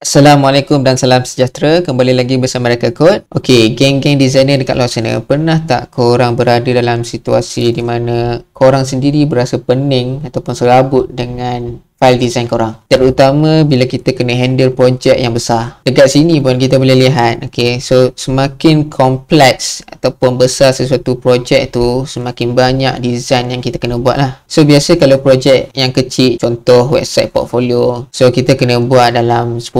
Assalamualaikum dan salam sejahtera. Kembali lagi bersama Reka Code. Okey, geng-geng designer dekat luar sana, pernah tak korang berada dalam situasi di mana korang sendiri berasa pening ataupun serabut dengan file design korang, terutama bila kita kena handle projek yang besar? Dekat sini pun kita boleh lihat, okey, so semakin kompleks ataupun besar sesuatu projek tu, semakin banyak design yang kita kena buat lah. So biasa kalau projek yang kecil, contoh website portfolio, so kita kena buat dalam 10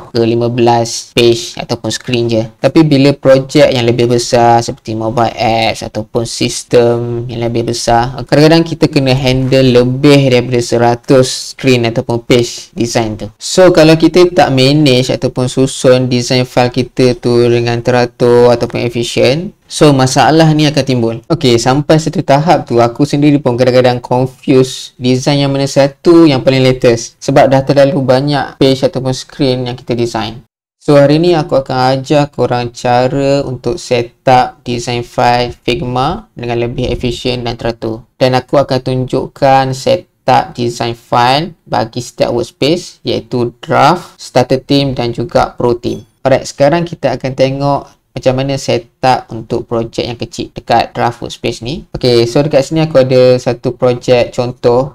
ke 15 page ataupun screen je. Tapi bila projek yang lebih besar seperti mobile apps ataupun sistem yang lebih besar, kadang-kadang kita kena handle lebih daripada 100 screen ataupun page design tu. So kalau kita tak manage ataupun susun design file kita tu dengan teratur ataupun efisien, so masalah ni akan timbul. Okey, sampai satu tahap tu aku sendiri pun kadang-kadang confuse design yang mana satu yang paling latest, sebab dah terlalu banyak page ataupun screen yang kita design. So hari ni aku akan ajar korang cara untuk set up design file Figma dengan lebih efisien dan teratur. Dan aku akan tunjukkan set up design file bagi setiap workspace, iaitu draft, starter theme dan juga pro theme. Alright, sekarang kita akan tengok macam mana setup untuk projek yang kecil dekat draft workspace ni. Okay, so dekat sini aku ada satu projek contoh,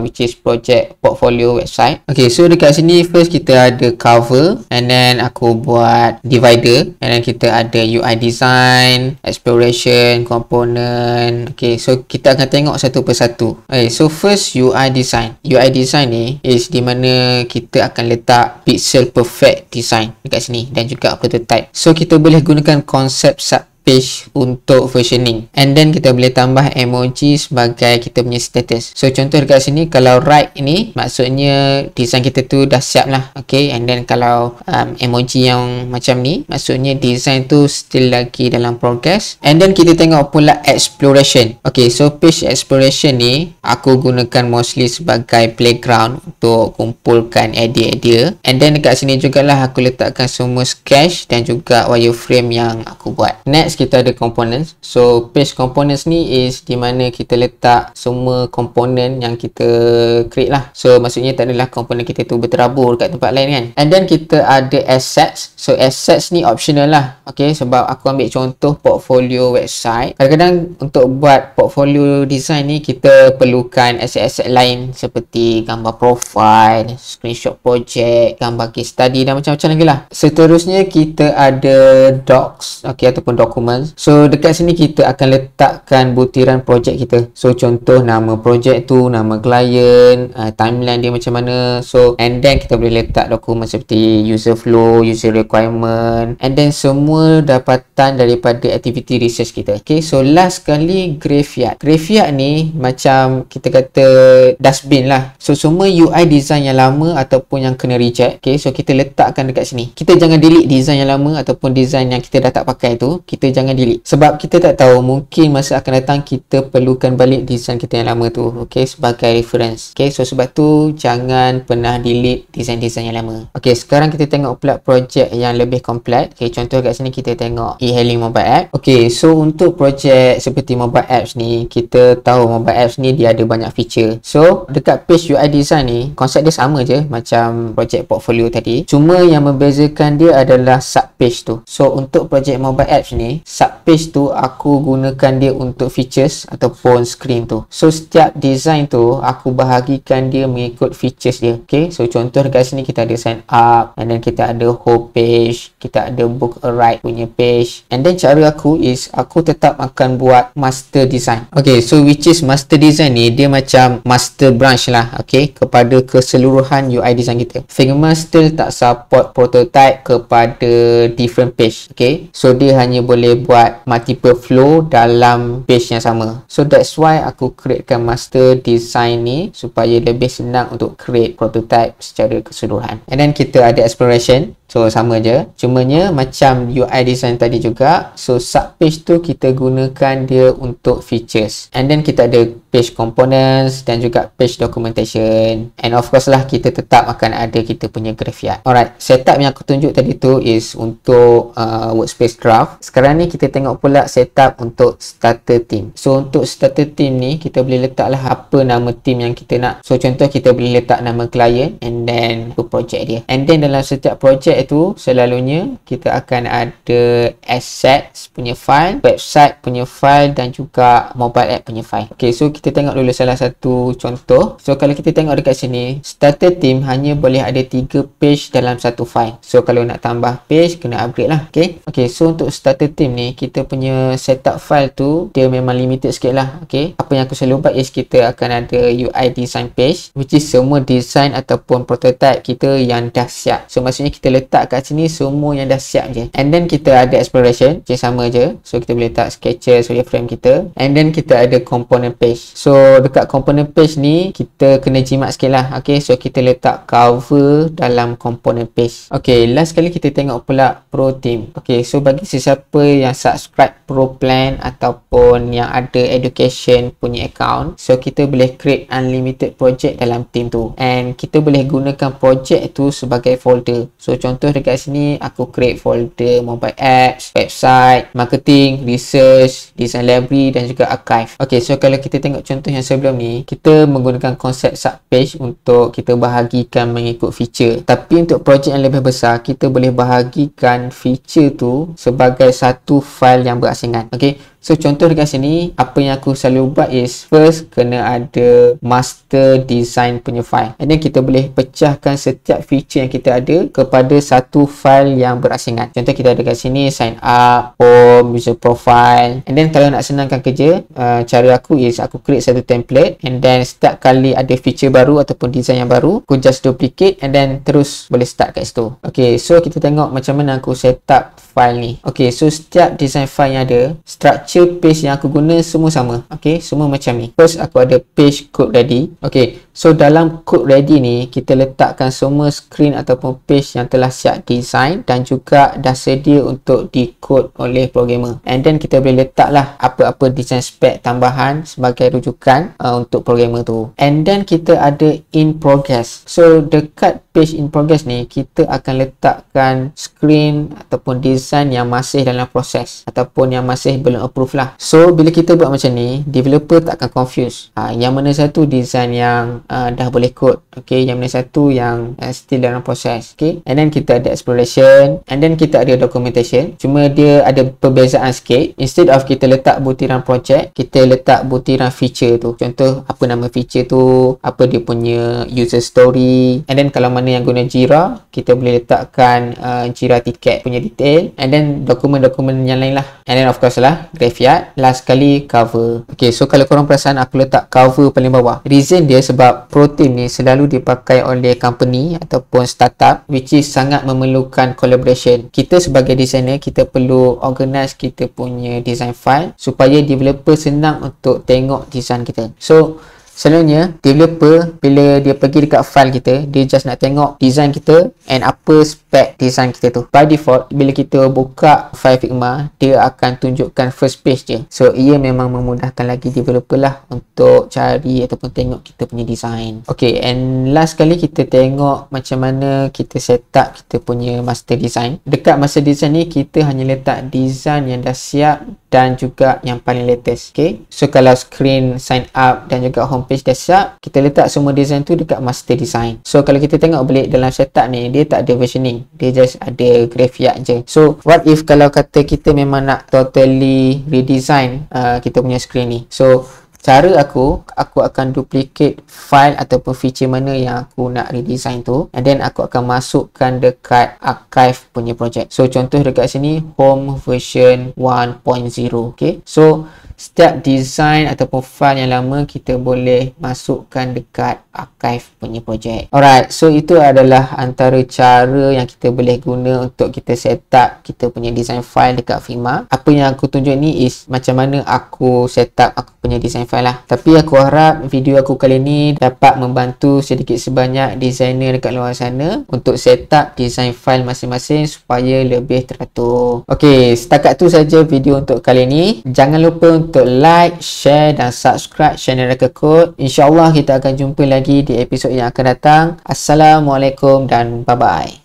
which is projek portfolio website. Okay, so dekat sini first kita ada cover, and then aku buat divider, and then kita ada UI design, exploration, component. Okay, so kita akan tengok satu persatu. Okay, so first UI design. UI design ni is di mana kita akan letak pixel perfect design dekat sini dan juga prototype. So kita boleh gunakan konsep subpage untuk versioning, and then kita boleh tambah emoji sebagai kita punya status. So contoh dekat sini, kalau right ini maksudnya design kita tu dah siap lah. Okay, and then kalau emoji yang macam ni maksudnya design tu still lagi dalam progress. And then kita tengok pula exploration. Okay, so page exploration ni aku gunakan mostly sebagai playground untuk kumpulkan idea-idea. And then dekat sini jugalah aku letakkan semua sketch dan juga wireframe yang aku buat. Next kita ada components. So page components ni is di mana kita letak semua komponen yang kita create lah. So maksudnya tak adalah komponen kita tu berterabur kat tempat lain kan. And then kita ada assets. So assets ni optional lah. Okay, sebab aku ambil contoh portfolio website. Kadang-kadang untuk buat portfolio design ni kita perlukan asset-asset lain seperti gambar profile, screenshot project, gambar case study dan macam-macam lagi lah. Seterusnya kita ada docs, okay, ataupun dokumen. So dekat sini kita akan letakkan butiran projek kita. So contoh nama projek tu, nama klien, timeline dia macam mana. So and then kita boleh letak dokumen seperti user flow, user requirement, and then semua dapatan daripada activity research kita. Okay, so last sekali graveyard. Graveyard ni macam kita kata dustbin lah. So semua UI design yang lama ataupun yang kena reject, okay, so kita letakkan dekat sini. Kita jangan delete design yang lama ataupun design yang kita dah tak pakai tu, kita jangan delete, sebab kita tak tahu, mungkin masa akan datang kita perlukan balik design kita yang lama tu, okay, sebagai reference. Okay, so sebab tu jangan pernah delete design-design yang lama. Okay, sekarang kita tengok pula projek yang lebih kompleks. Okay, contoh kat sini kita tengok e-hailing mobile app. Okay, so untuk projek seperti mobile apps ni, kita tahu mobile apps ni dia ada banyak feature. So dekat page UI design ni, konsep dia sama je macam projek portfolio tadi, cuma yang membezakan dia adalah sub page tu. So untuk projek mobile apps ni, subpage tu aku gunakan dia untuk features ataupun screen tu. So setiap design tu aku bahagikan dia mengikut features dia. Okay, so contoh dekat sini kita ada sign up, and then kita ada home page, kita ada book a ride punya page, and then cara aku is aku tetap akan buat master design. Okay, so which is master design ni dia macam master branch lah, okay, kepada keseluruhan UI design kita. Figma still tak support prototype kepada different page. Okay, so dia hanya boleh buat multiple flow dalam page yang sama. So that's why aku createkan master design ni supaya lebih senang untuk create prototype secara keseluruhan. And then kita ada exploration. So sama je, cumanya macam UI design tadi juga. So subpage tu kita gunakan dia untuk features, and then kita ada page components dan juga page documentation. And of course lah, kita tetap akan ada kita punya graveyard. Alright, setup yang aku tunjuk tadi tu is untuk workspace draft. Sekarang ni kita tengok pula setup untuk starter team. So untuk starter team ni, kita boleh letaklah apa nama team yang kita nak. So contoh kita boleh letak nama client and then project dia. And then dalam setiap project tu selalunya kita akan ada assets punya file, website punya file dan juga mobile app punya file. Okay, so kita tengok dulu salah satu contoh. So kalau kita tengok dekat sini, starter team hanya boleh ada 3 page dalam satu file. So kalau nak tambah page, kena upgrade lah. Okay, so untuk starter team ni, kita punya setup file tu dia memang limited sikit lah. Okay, apa yang aku selalu buat is kita akan ada UI design page, which is semua design ataupun prototype kita yang dah siap. So maksudnya kita letak kat sini semua yang dah siap je. And then kita ada exploration, je sama je. So kita boleh letak sketches wireframe kita. And then kita ada component page. So dekat component page ni kita kena jimat sikit lah. Okay, so kita letak cover dalam component page. Okay, last kali kita tengok pula pro team. Okay, so bagi sesiapa yang subscribe pro plan ataupun yang ada education punya account, so kita boleh create unlimited project dalam team tu. And kita boleh gunakan project tu sebagai folder. So contoh dekat sini aku create folder mobile apps, website, marketing, research, design library dan juga archive. Okay, so kalau kita tengok contoh yang sebelum ni, kita menggunakan konsep subpage untuk kita bahagikan mengikut feature. Tapi untuk projek yang lebih besar, kita boleh bahagikan feature tu sebagai satu file yang berasingan. Okay, so contoh dekat sini, apa yang aku selalu buat is first kena ada master design punya file. And then kita boleh pecahkan setiap feature yang kita ada kepada satu file yang berasingan. Contoh kita ada kat sini sign up, home, user profile. And then kalau nak senangkan kerja, cara aku is aku create satu template, and then setiap kali ada feature baru ataupun design yang baru, aku just duplicate and then terus boleh start kat situ. Okay, so kita tengok macam mana aku set up file ni. Okay, so setiap design file yang ada, structure page yang aku guna semua sama. Okay, semua macam ni. First aku ada page code ready. Okay, so dalam code ready ni kita letakkan semua screen ataupun page yang telah siap design dan juga dah sedia untuk di-code oleh programmer. And then kita boleh letaklah apa-apa design spec tambahan sebagai rujukan untuk programmer tu. And then kita ada in progress. So dekat page in progress ni kita akan letakkan screen ataupun design yang masih dalam proses ataupun yang masih belum approve lah. So bila kita buat macam ni, developer tak akan confuse. Yang mana satu design yang dah boleh code, okay, yang mana satu yang still dalam proses. Okay, and then kita ada exploration, and then kita ada documentation. Cuma dia ada perbezaan sikit. Instead of kita letak butiran project, kita letak butiran feature tu. Contoh apa nama feature tu, apa dia punya user story. And then kalau mana yang guna Jira, kita boleh letakkan Jira ticket punya detail, and then dokumen-dokumen yang lain lah. And then of course lah graveyard. Last kali cover. Okay, so kalau korang perasan aku letak cover paling bawah. Reason dia sebab pro team ni selalu dipakai oleh company ataupun startup which is sangat memerlukan collaboration. Kita sebagai designer, kita perlu organize kita punya design file supaya developer senang untuk tengok design kita. So selalunya developer bila dia pergi dekat file kita, dia just nak tengok design kita and apa spek design kita tu. By default bila kita buka file Figma, dia akan tunjukkan first page je. So ia memang memudahkan lagi developer lah untuk cari ataupun tengok kita punya design. Okay, and last kali kita tengok macam mana kita set up kita punya master design. Dekat master design ni kita hanya letak design yang dah siap dan juga yang paling latest. Okay, so kalau screen sign up dan juga homepage dah siap, kita letak semua design tu dekat master design. So kalau kita tengok balik dalam setup ni, dia tak ada versioning, dia just ada graveyard je. So what if kalau kata kita memang nak totally redesign kita punya screen ni. So cara aku akan duplicate file ataupun feature mana yang aku nak redesign tu, and then aku akan masukkan dekat archive punya project. So contoh dekat sini home version 1.0. Okay, so setiap design ataupun file yang lama kita boleh masukkan dekat archive punya project. Alright, so itu adalah antara cara yang kita boleh guna untuk kita set up kita punya design file dekat Figma. Apa yang aku tunjuk ni is macam mana aku set up aku punya design file lah. Tapi aku harap video aku kali ni dapat membantu sedikit sebanyak designer dekat luar sana untuk set up design file masing-masing supaya lebih teratur. Okay, setakat tu saja video untuk kali ni. Jangan lupa untuk like, share dan subscribe channel Reka Kod. InsyaAllah kita akan jumpa lagi di episod yang akan datang. Assalamualaikum dan bye-bye.